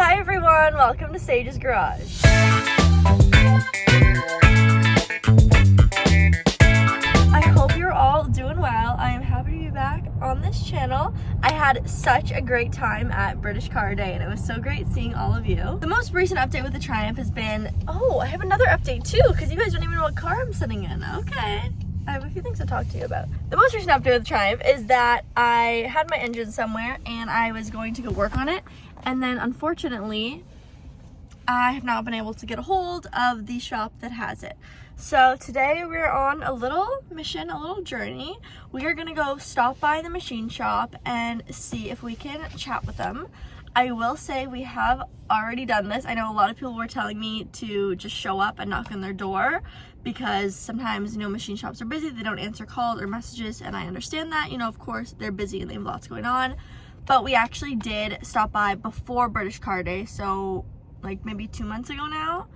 Hi everyone, welcome to Sage's Garage. I hope you're all doing well. I am happy to be back on this channel. I had such a great time at British Car Day and it was so great seeing all of you. The most recent update with the Triumph has been, I have another update too, because you guys don't even know what car I'm sitting in. Okay. I have a few things to talk to you about. The most recent update with the Triumph is that I had my engine somewhere and I was going to go work on it. And then unfortunately, I have not been able to get a hold of the shop that has it. So today we're on a little mission, a little journey. We are gonna go stop by the machine shop and see if we can chat with them. I will say we have already done this. I know a lot of people were telling me to just show up and knock on their door because sometimes, machine shops are busy. They don't answer calls or messages, and I understand that. Of course, they're busy and they have lots going on. But we actually did stop by before British Car Day, so like maybe 2 months ago now.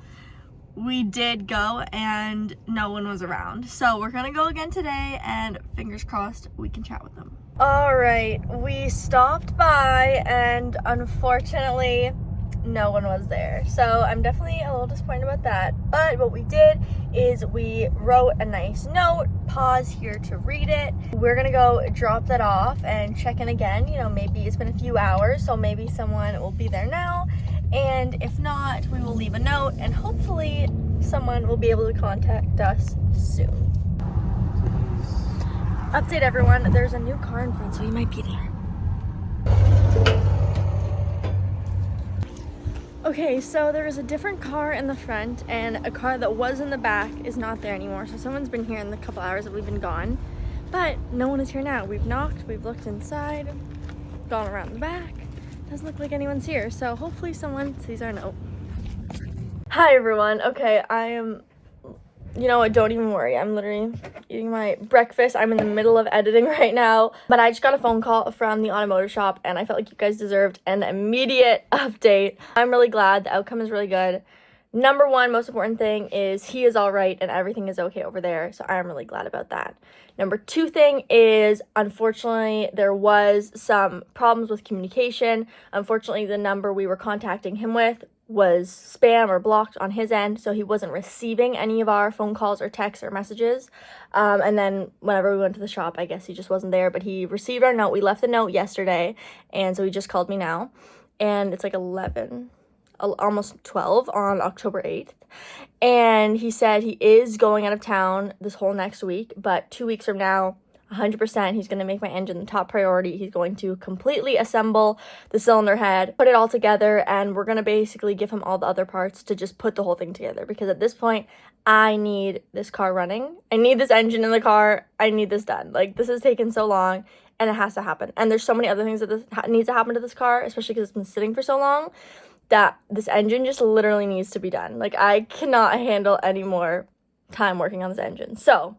We did go and no one was around. So we're gonna go again today and fingers crossed we can chat with them. All right, we stopped by and unfortunately no one was there. So I'm definitely a little disappointed about that. But what we did is we wrote a nice note, pause here to read it. We're gonna go drop that off and check in again. Maybe it's been a few hours, so maybe someone will be there now. And if not, we will leave a note and hopefully someone will be able to contact us soon. Update everyone, there's a new car in front, so he might be there. Okay, so there is a different car in the front and a car that was in the back is not there anymore. So someone's been here in the couple hours that we've been gone, but no one is here now. We've knocked, we've looked inside, gone around the back. Doesn't look like anyone's here, so hopefully someone sees our note. Hi everyone. Okay, I am, don't even worry. I'm literally eating my breakfast. I'm in the middle of editing right now, but I just got a phone call from the automotive shop and I felt like you guys deserved an immediate update. I'm really glad. The outcome is really good. Number one, most important thing is he is all right and everything is okay over there, so I'm really glad about that. Number two thing is, unfortunately, there was some problems with communication. Unfortunately, the number we were contacting him with was spam or blocked on his end, so he wasn't receiving any of our phone calls or texts or messages. And then whenever we went to the shop, I guess he just wasn't there, but he received our note. We left the note yesterday, and so he just called me now, and it's like 11, almost 12 on October 8th. And he said he is going out of town this whole next week, but 2 weeks from now, 100%, he's going to make my engine the top priority. He's going to completely assemble the cylinder head, put it all together, and we're going to basically give him all the other parts to just put the whole thing together, because at this point, I need this car running. I need this engine in the car. I need this done. Like, this has taken so long, and it has to happen. And there's so many other things that needs to happen to this car, especially because it's been sitting for so long, that this engine just literally needs to be done. Like, I cannot handle any more time working on this engine. So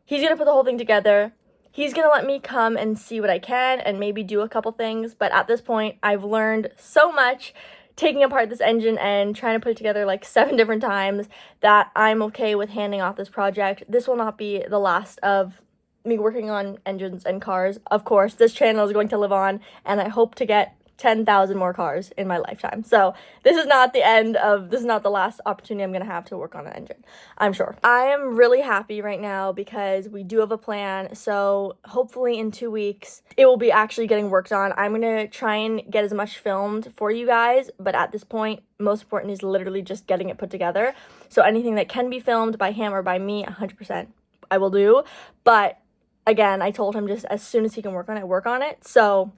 he's going to put the whole thing together. He's going to let me come and see what I can and maybe do a couple things. But at this point, I've learned so much taking apart this engine and trying to put it together like 7 different times that I'm okay with handing off this project. This will not be the last of me working on engines and cars. Of course, this channel is going to live on, and I hope to get 10,000 more cars in my lifetime. So this is not the last opportunity I'm going to have to work on an engine, I'm sure. I am really happy right now because we do have a plan. So hopefully in 2 weeks, it will be actually getting worked on. I'm going to try and get as much filmed for you guys. But at this point, most important is literally just getting it put together. So anything that can be filmed by him or by me, 100% I will do. But again, I told him just as soon as he can work on it. So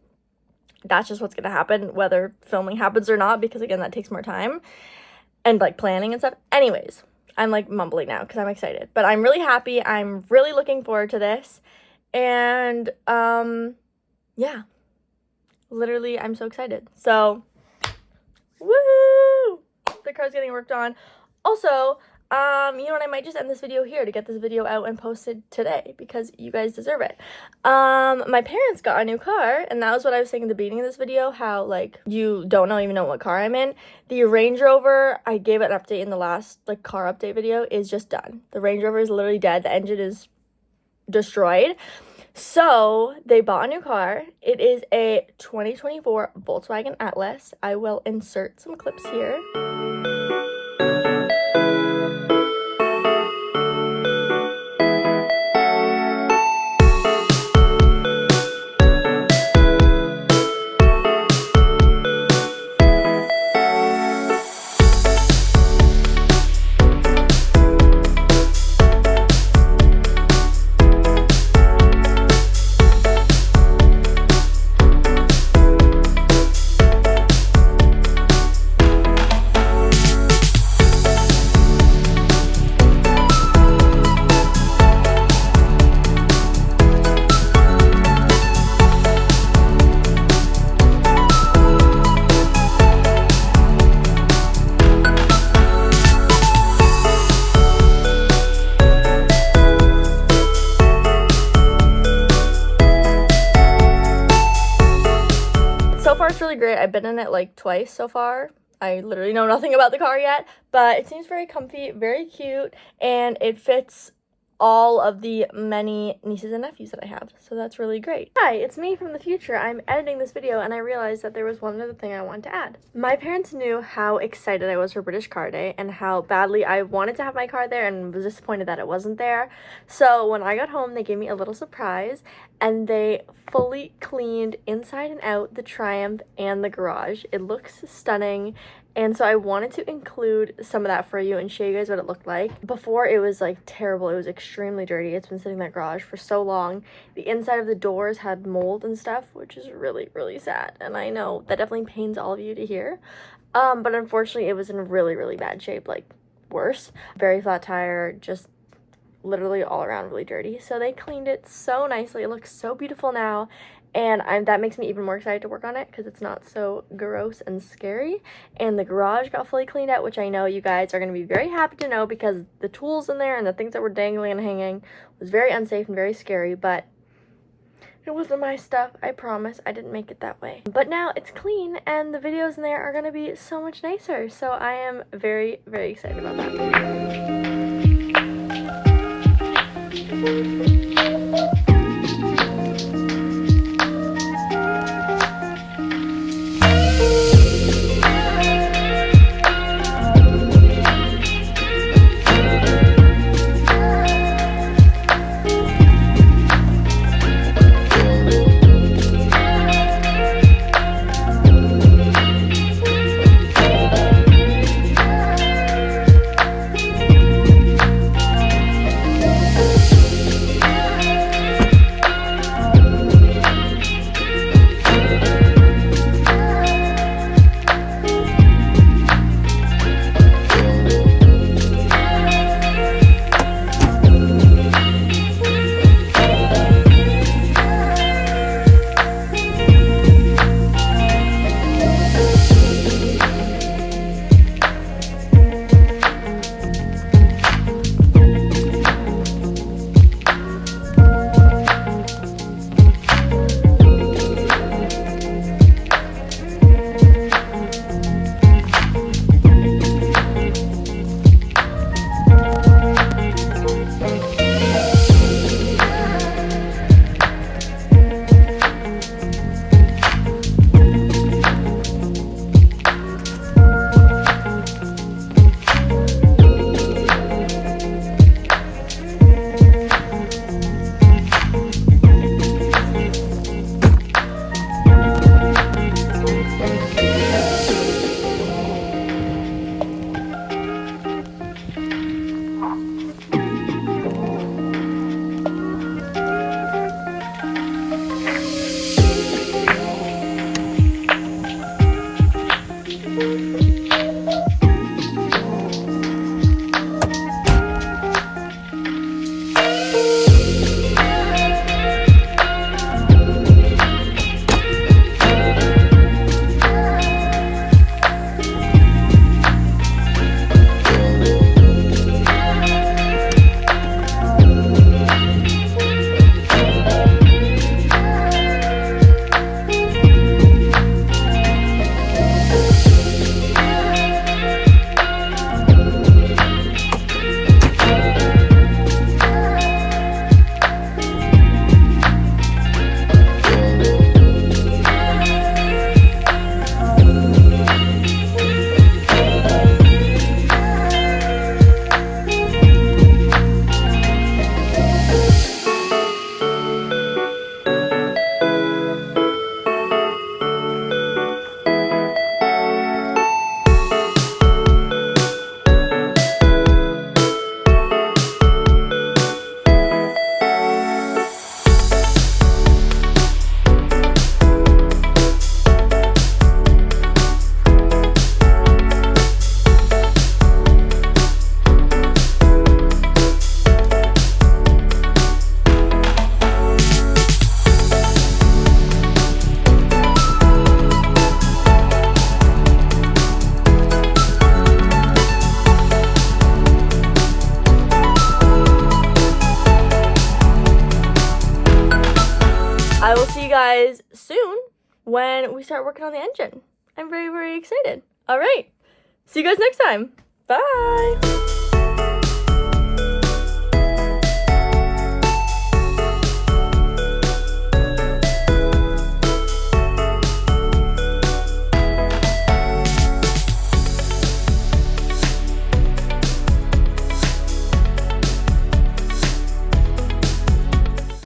that's just what's going to happen, whether filming happens or not, because again, that takes more time and like planning and stuff. Anyways, I'm like mumbling now because I'm excited, but I'm really happy. I'm really looking forward to this. And yeah, literally, I'm so excited. So, woo! The car's getting worked on. Also, I might just end this video here to get this video out and posted today because you guys deserve it. My parents got a new car, and that was what I was saying in the beginning of this video, how, like, you don't even know what car I'm in. The Range Rover, I gave it an update in the last, like, car update video, is just done. The Range Rover is literally dead. The engine is destroyed. So they bought a new car. It is a 2024 Volkswagen Atlas. I will insert some clips here. So far, it's really great. I've been in it like twice so far. I literally know nothing about the car yet, but it seems very comfy, very cute, and it fits all of the many nieces and nephews that I have, so that's really great. Hi, it's me from the future. I'm editing this video and I realized that there was one other thing I wanted to add. My parents knew how excited I was for British Car Day and how badly I wanted to have my car there and was disappointed that it wasn't there. So when I got home, they gave me a little surprise and they fully cleaned inside and out the Triumph and the garage. It looks stunning. And so I wanted to include some of that for you and show you guys what it looked like. Before, it was like terrible. It was extremely dirty. It's been sitting in that garage for so long. The inside of the doors had mold and stuff, which is really, really sad. And I know that definitely pains all of you to hear. But unfortunately, it was in really, really bad shape, like worse. Very flat tire, just literally all around really dirty. So they cleaned it so nicely. It looks so beautiful now. And that makes me even more excited to work on it because it's not so gross and scary. And the garage got fully cleaned out, which I know you guys are going to be very happy to know because the tools in there and the things that were dangling and hanging was very unsafe and very scary. But it wasn't my stuff, I promise. I didn't make it that way. But now it's clean and the videos in there are going to be so much nicer. So I am very, very excited about that. guys soon when we start working on the engine. I'm very, very excited. All right. See you guys next time. Bye.